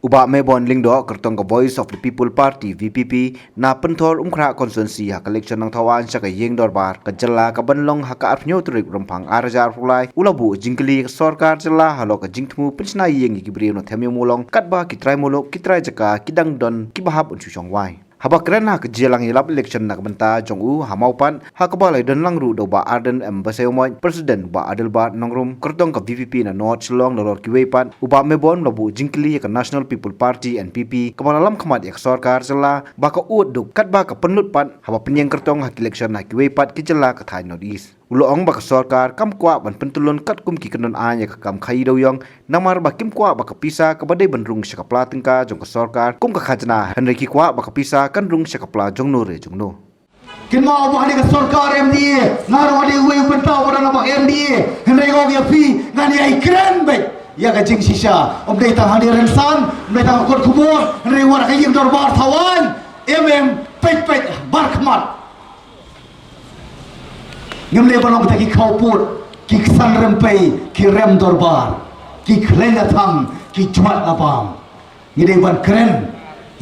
Ubah Mebon Lingdo kertong ke Voice of the People Party VPP na pentor umkra konstituensi hak election nang tawan saka yeng dorbar ke jela ke benlong hak arpnyo turik rempang arjar fulai ulabu jingkeli ke sorkar jela halo ke jingtmu pensna yeng gibri no themyo mulong katba kitrai mulok kitrai jaka kidang don kibahap unsu chongwai haba keren hak jelang yelap election nak benta jongu hamaupan hak balai dan langru do ba arden embaseomoy presiden ba adelba nongrum kertong ke VPP na not selong loror kiwepan uba mebon labu jingkeli ke National People Party NPP kemalam kemat yak sorkar jela ba ka ud duk kat ba ka penlut pan haba penyeng kertong hak election hak kiwepat ki jela ka thai nodis uloong ba ka sorkar kam kwa ban pentulun kat kum ki kenon anya ka kam khai do yong namar ba kim kwa ba ka pisa ka badai benrung saka platengka jong ka sorkar kum ka khajna henry ki kwa ba ka pisa kan rung saka pla jong no re jong no kin mau ba ni ka sorkar MDA ngaro ade we pentau pada nama MDA henry go ya fi ngani ai kren be ya ka jing sisa om dei tang hadiran san dei tang kod kubur henry war ka yim dorbar tawan pet barkmat ngemle balong ta ki khau put ki san rempai ki rem dorbar ki khlena thang ki chmat lapam ngide ban kren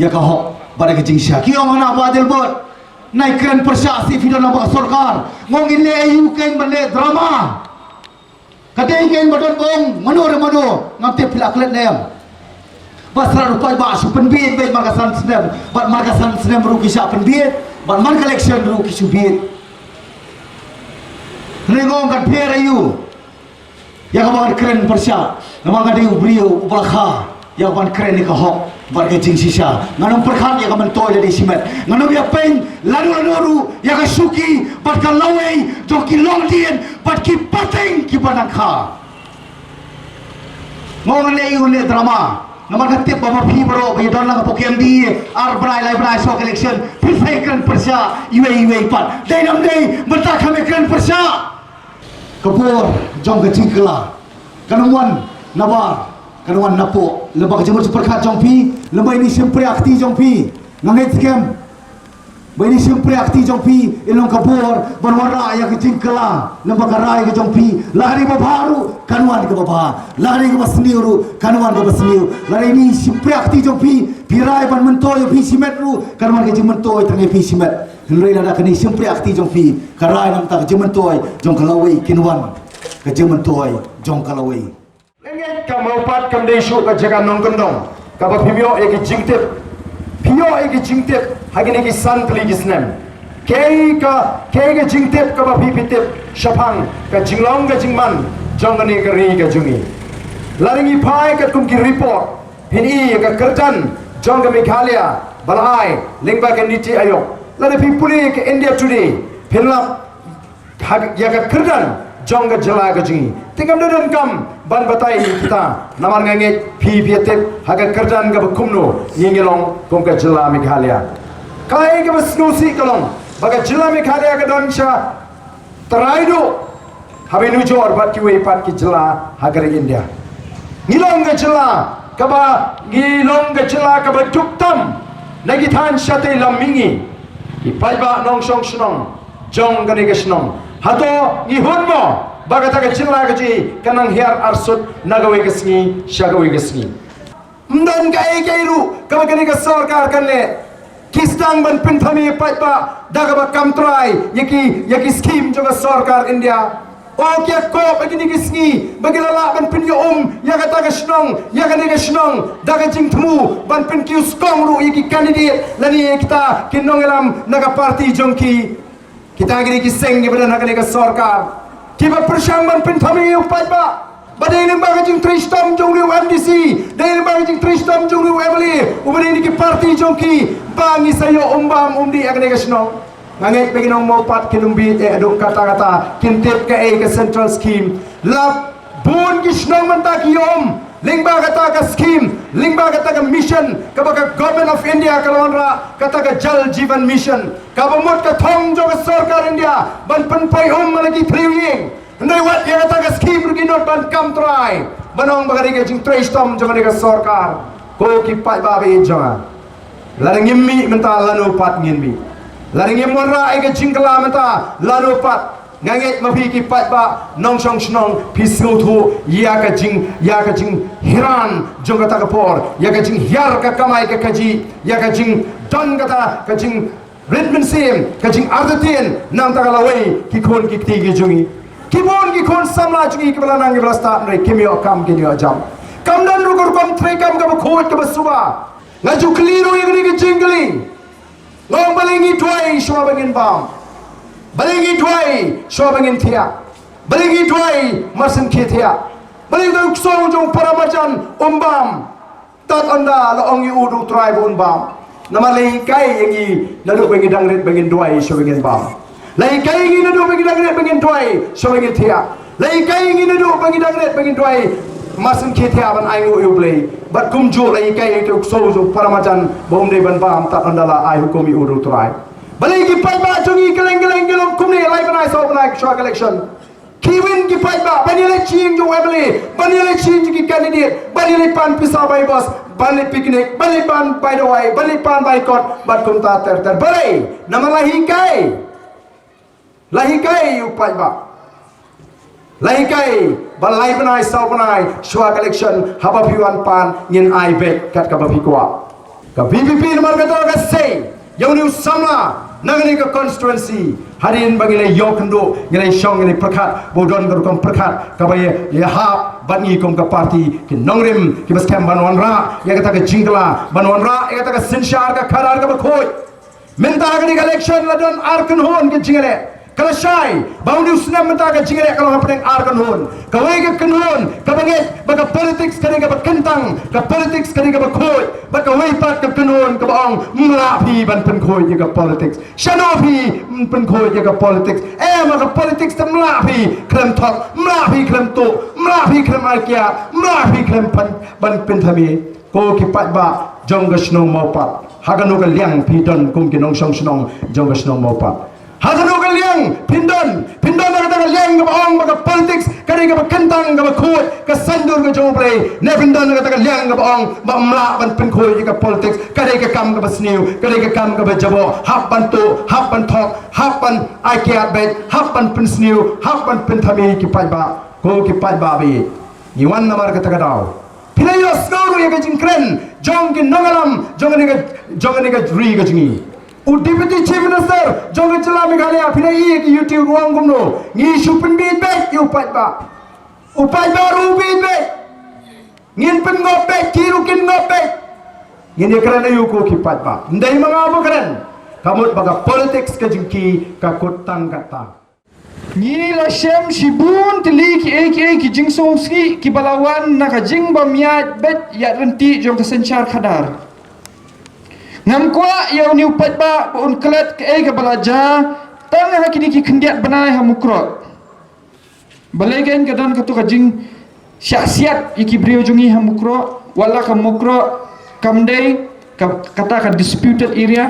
ya ka ho pada ke jingsha ki ong na ba del bot nai kren persya si video na ba sarkar ngong ile ayu ken bale drama kadai ken badon bong mano ngamte pilaklet nem basra rupai ba su penbit be margasan snem bat margasan snem ru ki sha penbit bat man collection ru ki subit Nengong kat pera you, yang kawan keren persya, namang ada you beliau ubahkah, yang kawan keren ni kahok, berkecing sisa, nganong perkat yang kawan toy dari simet, nganong dia pen, lalu, yang kasuki, berkat lawai, joki longdian, berki pateng ki banangkha. Ngong you ni drama. Namang katip bapa pi bro, bagi don lang pokem di, arbrai sok election, pilih keren persya, iwe pat. Day nam day, bentar kami keren persya. Kapur jong ke cingkela kanuan nabar kanuan napo lebak jemur superkat jong pi lembai ni sempre akti jong pi ngangai scam bai ni sempre akti jong pi ilong kapur banwara ya ke cingkela lembak rai ke jong pi lari babaru kanuan ke baba lari ke basniuru kanuan ke basniu lari ni sempre akti jong pi pirai ban mentoy pi simetru kanuan ke jementoy tangai pi simet henry ada kini sempre akti jong pi karai nam tak jementoy jong kalawai kinwan ke jementoy jong kalawai lenget ka maupat kam desu ka jaga nong kendong ka ba pimyo e ki jingtep pio e ki jingtep hagine ki san kli gisnem ke ke jingtep ka ba pipitep shapang ka jinglong ka jingman jong ni ka ri ka jungi laringi pai ka kum ki report hini ka kerjan jong ka Meghalaya balai lingba ka niti ayok lada pipuli ke India today pilap ya ka kerdan jong ka jala ka jungi tingam dan kam ban batai kita namar ngange pipitep haga kerdan ka bakumno yingelong kum ka jala Meghalaya kai ka basnusi kalong baga jala Meghalaya ka don sha teraido habe nujor bat ki we pat ki jala haga India ngilong ka jala ka ba ngilong ka jala ka ba tuktam nagitan shate lamingi ipai ba nong song snong jong gani ke snong hato ni honmo bagata ke chilla ke ji kanang hiar arsut nagawe ke sngi shagawe ke sngi mdan kai ru ka gani ke sarkar kanle kistang ban pinthami ipai ba daga ba kamtrai yaki scheme jo sarkar India o kya ko bagini ke sngi bagilala ban pin yo ya kata ke snong ya gani ke snong daga jingtmu ban pin ki skong ru yaki candidate lani kita kinong elam naga party jongki kita gini ki seng ni badan naga sarkar kiba persyang ban pin thami upai ba badai ni baga jing tristam jong ru MDC dai ni baga jing tristam jong ru Emily ubani ni ki party jongki bangi sayo umbam umdi agane ke snong ngangai beginong mau pat kinumbi aduk kata-kata kintip ke central scheme lap bun kisnong menta ki lingba kata ka scheme lingba kata ka mission ka government of India kalwanra kata ka jal jivan mission ka bamut ka thong jo ka sarkar India ban penpai malagi thriwing ndai wat ya kata ka scheme ruginot ban kam try banong bagari ka jing tristom jo ka sarkar ko ki pai ba be jonga larangimmi menta lanu pat ngimmi laring yemora ega jingkala mata lanu pat nganget mapi ki pat ba nong song snong pisau thu ya ka jing hiran jong kata ka por ya ka jing hiar ka kamai ka kaji ya ka jing don kata ka jing Redmond sim ka jing ardatin nang ta kalawai ki khon ki ti ki jungi ki bon ki khon samla jungi ki bala nang ki bala sta nei kimio kam ki ni jam kam dan ru kom tre kam ka khot ka suba ngaju kliru yang ni ki jingli ngong balingi tuai shwa bangin bam balingi tuai shwa bangin thia balingi tuai masan ke thia balingi song jong paramajan umbam tat anda la ong yu du trai bun bam nama lei kai yangi nadu bangin dangret bangin tuai shwa bangin bam lei kai yangi nadu bangin dangret bangin tuai shwa bangin thia lei kai yangi nadu bangin dangret bangin tuai masan ke thia ban ai ngu yu blei bat kum jo lei kai tu so jo paramajan bom de ban bam tat anda la ai hukum yu du trai balai ki pai ba chungi keleng gelong kum ni lai banai so banai shwa election kiwin ki pai ba banile ching jo webli banile ching ki candidate banile pan pisa bai boss banile picnic banile pan by the way banile pan by court bat kum ta ter balai nama lahi kai yu pai ba lahi kai balai banai so banai shwa election haba piwan pan ngin ai bet kat ka ba pikwa ka BBP nomor kata ka say yang ni samla nangani ka constituency harin bangile yokndo ngilai shong ngilai prakat bodon kam prakat ka baye ya ha bani kom ka party ki nongrim ki bas kam banwan ra ya kata ka jingla banwan ra ya kata ka sinshar ka kharar ka khoi menta agni election ladon arkan hon ki jingale kala shai bauni usna menta ka jingale kalau hapeng arkan hon ka wei ka kanhon ka banget baka politics kani ka bakentang ka politics kani ka khoi baka wei pat ka kanhon ka baong mla phi ban pen khoi ka politics shano phi pen khoi ka politics ma ka politics tam mla phi klem thok mla phi klem to mla phi klem alkia mla phi klem pan ban pen thami ko ki pat ba jong ga sno mau pat haganu ka liang phi don kum ki nong song snong jong ga sno mau pat haganu ka liang pindon na ka liang ka baong ka politics kani ka kentang ka khoi ka sandur ka jobre ne pindon na ka liang ka baong ba mla ban pen khoi ka politics kani ka kam ka basniu kani ka kam ka jabo hap ban to hap ban thok hap ban aikia bet hap ban pen sniu hap ban pen thami ki pai ba ko ki pai ba bi ni wan namar ka ta daw Pinayo skoru ya ka jingkren jong ki nongalam jong ni ka ri ka jingi Deputy Chief Minister jong chela Meghalaya pinai ki YouTube ruang gumno ngi supin bit bet yu pat ba upai baru bit bet ngin pen ngopet kiru kin ngopet ngin kerana yu ko ki pat ba ndai mga apa keren kamut baga politics ka jingki ka kotang kata ni la shem shibun tili ki jingsongski ki balawan na ka jing bamiat bet ya renti jong ka senchar khadar ngam kwa ya ni upat ba un klet ke ka balaja tang ha kini ki khendiat banai ha mukro balegen ka dan ka tu ka jing syasiat iki brio jungi ha mukro wala ka mukro kamdei ka kata ka disputed area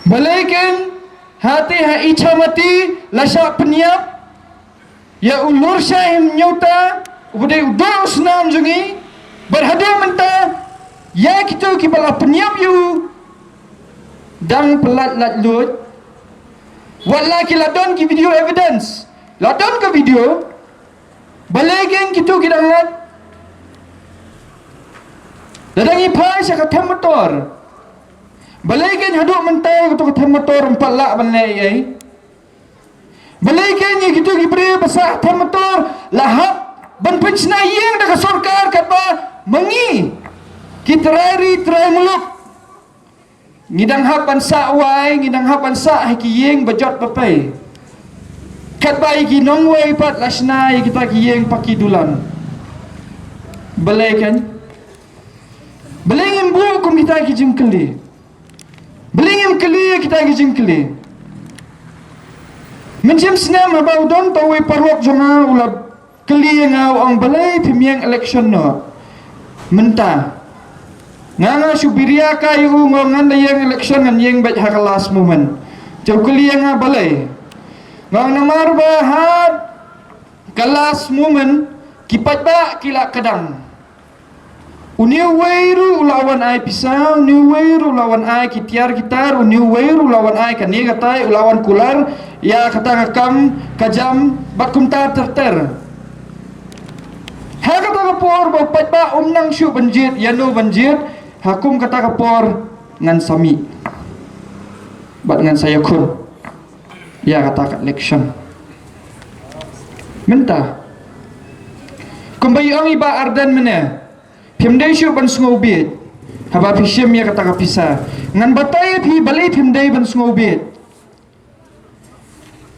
balegen hati ha icha mati lasha peniap ya ulur syahim nyota ubudai udar usnam jungi berhadiah mentah ya kita kibala peniap yu dang pelat lat lut wala ki ladon ki video evidence ladon ke video balegen kita kidang lat dadangi pai sya ka motor balegen haduk mentai kutu ka motor empat lak banai ai balegen ni kita gibre basah motor lahap ban penchna yeng da ka sarkar kata mengi kita try muluk ngidang hapan sa wai ngidang hapan sa ki yeng bajot papai kat bai ki nong wai pat lasna kita ki yeng paki dulan balegen belengim bu kum kita ki jingkeli belengim keli kita ki jingkeli menjem senam abau don tawe parwak jonga ulab keli ngau ang balai pimiang election no mentah nganga subiria ka yu ngan da yang election ngan yang baca kelas moment jauh keli yang balai ngang namar ba had kelas moment kipat ba kila kadang Uniu weiru ulawan ai pisau, uniu weiru ulawan ai kitiar kitar, uniu weiru ulawan ai kani katai ulawan kular, ya kata kam kajam bat kumtar terter. Ha kata kapor bapak ba umnang syu banjit, yanu banjit, hakum kata kapor ngan sami. Bat ngan saya kun. Ya kata kat election. Mentah. Kembali ang iba ardan mana? Pimdai syu ban sngobit. Haba pishim ya kata kapisa. Ngan batay pi balay pimdai ban sngobit.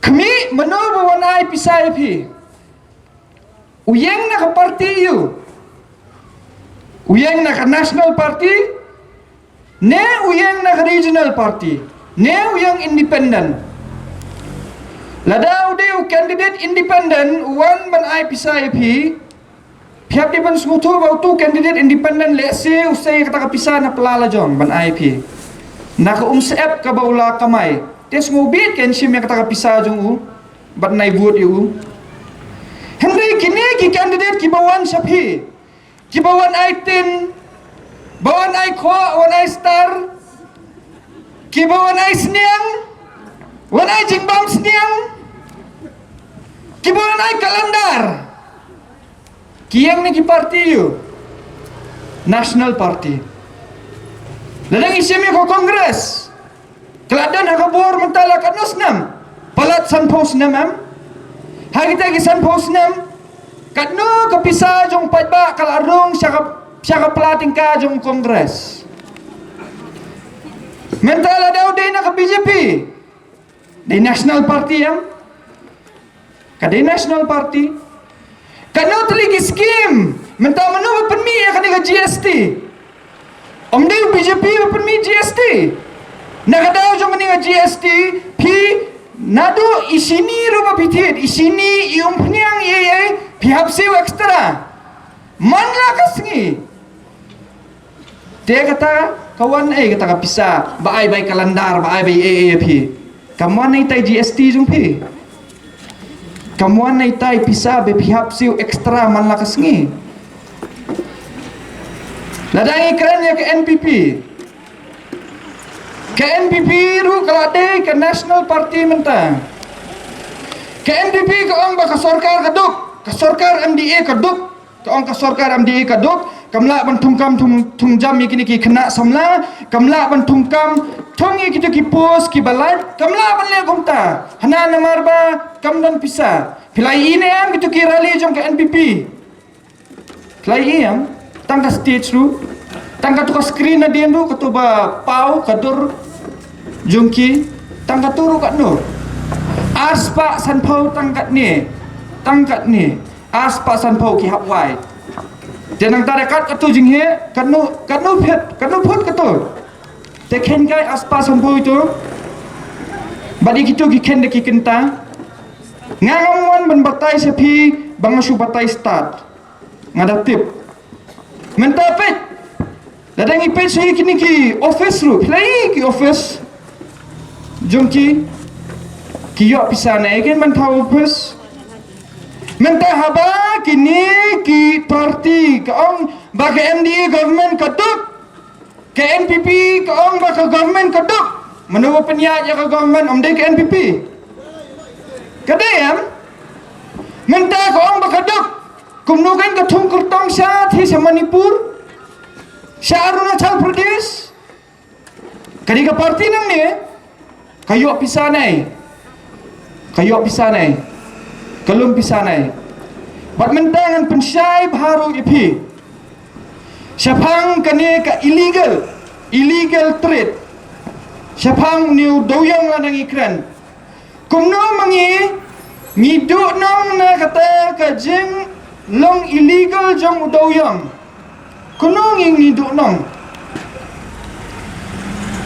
Kami mano bawanay pisay pi. Uyang na ka party yu. Uyang na ka national party. Ne uyang na ka regional party. Ne uyang independent. Ladaw de candidate independent one ban ay pisay pi. Pihak di ban smutu bau tu candidate independent lese usai kata kapisa na pelala jong ban IP. Nak umsep ka baula kamay. Tes ngobit ken sim kata kapisa jong u ban nai vote yu. Hendai kini ki candidate ki bawan sapi. Ki bawan I10, bawan I kho, bawan I star. Ki bawan I sniang. Bawan I jingbam sniang. Ki bawan I kalendar. Kiyang ni parti yu National Party. Ladang isimi ko Kongres. Keladan hakabor mentala kat nosnam. Palat sanpos nam. Hagita ki sanpos nam. Kat no kapisa jong patba kalarung syaka pelating ka jong Kongres. Mentala daw day na ka BJP. Day National Party yang. Kadai National Party. Kano teligi skim mentah manu berpenmi ya kaniga GST. Om dia BJP berpenmi GST. Nak ada jom kaniga GST pi nado isini rupa pitit isini ium pniang ye pi hapsiu ekstra. Manla kasngi. Dia kata kawan kata kapisa baai bai kalendar baai bai AAP. Kamu nai tai GST jom pi. Kamuan na itay pisa be pihap siu ekstra man lakas ngi. Ladang ikran ya ke NPP. Ke NPP ru kalade ke National Party mentang. Ke NPP ke ong ba ka sorkar kaduk, ka sorkar MDA kaduk, ke ong ka sorkar MDA kaduk, kamla ban tungkam tung jam ikini ki kena samla, kamla ban tungkam tongi kita ki pos ki balat, kamla ban le gumta. Hana namar ba kam dan pisa. Pilai ini am gitu ki rally jom ke NPP. Pilai am tangka stage ru, tangka tu ka screen na dia ru katu ba pau kadur jongki tangka turu kat no. Aspa sanpau tangkat ni. Tangkat ni. Aspa sanpau ki hapwai. Dia nang tarekat katu jinghe kanu put katu. Teken kai aspa sanpau itu. Badi gitu ki ken de ki kenta. Ngangamuan ban batai sepi bang su batai start. Ngada tip. Mentapet. Ladang ipet sui kini ki office ru. Play ki office. Jongki ki yo pisana egen man tau office. Mentah haba kini ki parti ka ong bagi MDA government kaduk. Ke NPP ka ong bagi government kaduk. Menuwa penyak ya ka government om dek ke NPP. Kadayam mentah ka ong bakaduk. Kumnukan ka thung kurtong sa thi sa Manipur. Sa Arunachal Pradesh. Kadi ka parti nang ni kayo pisanay. Kayo pisanay. Kalum pisanay. Bat mentangan pensyai baru ipi. Siapang kani ka illegal trade. Siapang niu doyong ladang ikran. Kumno mangi ngiduk nong na kata ka jeng long illegal jong udoyong. Kuno ngiduk nong.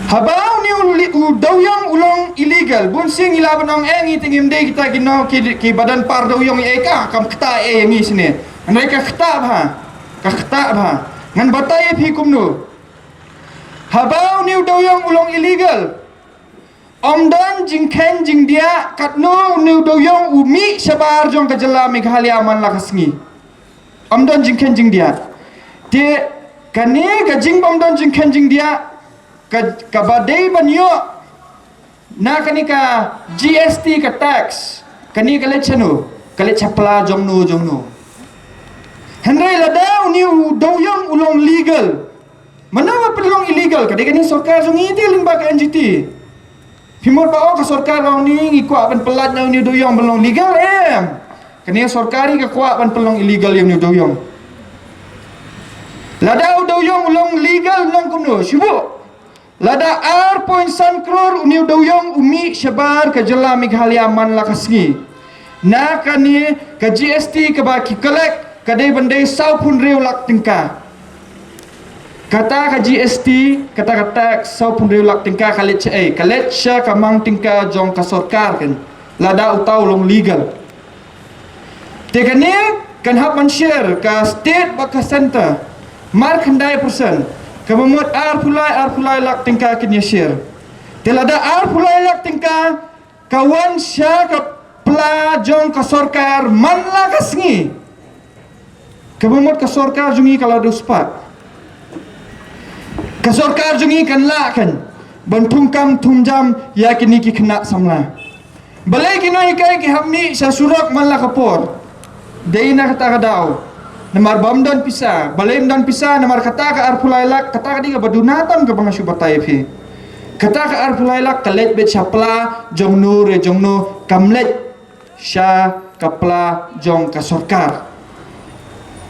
Habau ni udoyong ulong illegal. Bunsing ilaban nong engi tingim de kita gino ki badan par doyong eka kam kta ngi sini. Andai ka kta ba. Ngan batai phi kumno. Habau ni udoyong ulong illegal. Omdan jingken jing dia katno nu doyong umi sabar jong kajala Meghalaya man lakasngi. Omdan jingken jing dia. Dia Kani ka jing bom don jing khen jing dia ka badai banyo na kani ka GST ka tax kani ka le chanu ka le chapla jongnu Henry lada uniu doyong ulong legal manawa pelong illegal kadi kani sarkar sungi ti limba ka NGT Pimor ba ka sarkar rong ni ngikwa ban pelat na uniu doyong belong legal kani sarkari ka kwa ban pelong illegal yang uniu doyong Lada doyong ulong legal nang kumno sibu Lada R.san crore uniu doyong umi syabar ka jela Meghalaya man lakasngi na kani ka GST ka ba ki collect kadai bandai 10 riu lak tingka kata ka GST kata ka tax 10 riu lak tingka kalet sya ka mang tingka jong ka sarkar kan lada utau long legal tekani kan hap man share ka state ba ka center mar khandai persen kemamut ar pulai lak tingka kini share telada ar pulai lak tingka kawan sya ka pla jong ka sarkar man lakasngi kemamut ka sarkar jungi kalau duspat ka sarkar jungi kan lakan bantungkam tumjam yakini ki kena samla balai kino ikai ki hammi sa surak man lakapor deina kata kadau namar bamdan pisa balem dan pisa namar kata ka arpulailak kata ka diga badunatam ka banga subatai phi kata ka arpulailak kalet bet chapla jongnu re jongnu kamlet sha kapla jong ka sarkar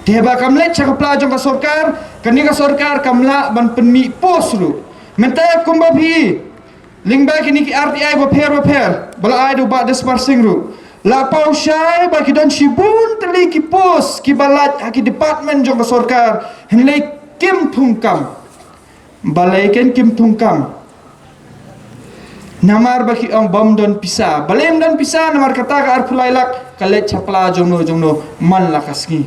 teba kamlet sha kapla jong ka sarkar kani ka sarkar kamla ban penmi posru menta kumba phi lingba kini ki RTI baper bala ai do ba desmar singru la pau syai bagi don shibun teli ki pos ki balat ki department jong sarkar henlei kim thungkam balai ken kim thungkam namar bagi ong bom don pisa balem don pisa namar kata ka arpulailak kalet chapla jongno man lakasngi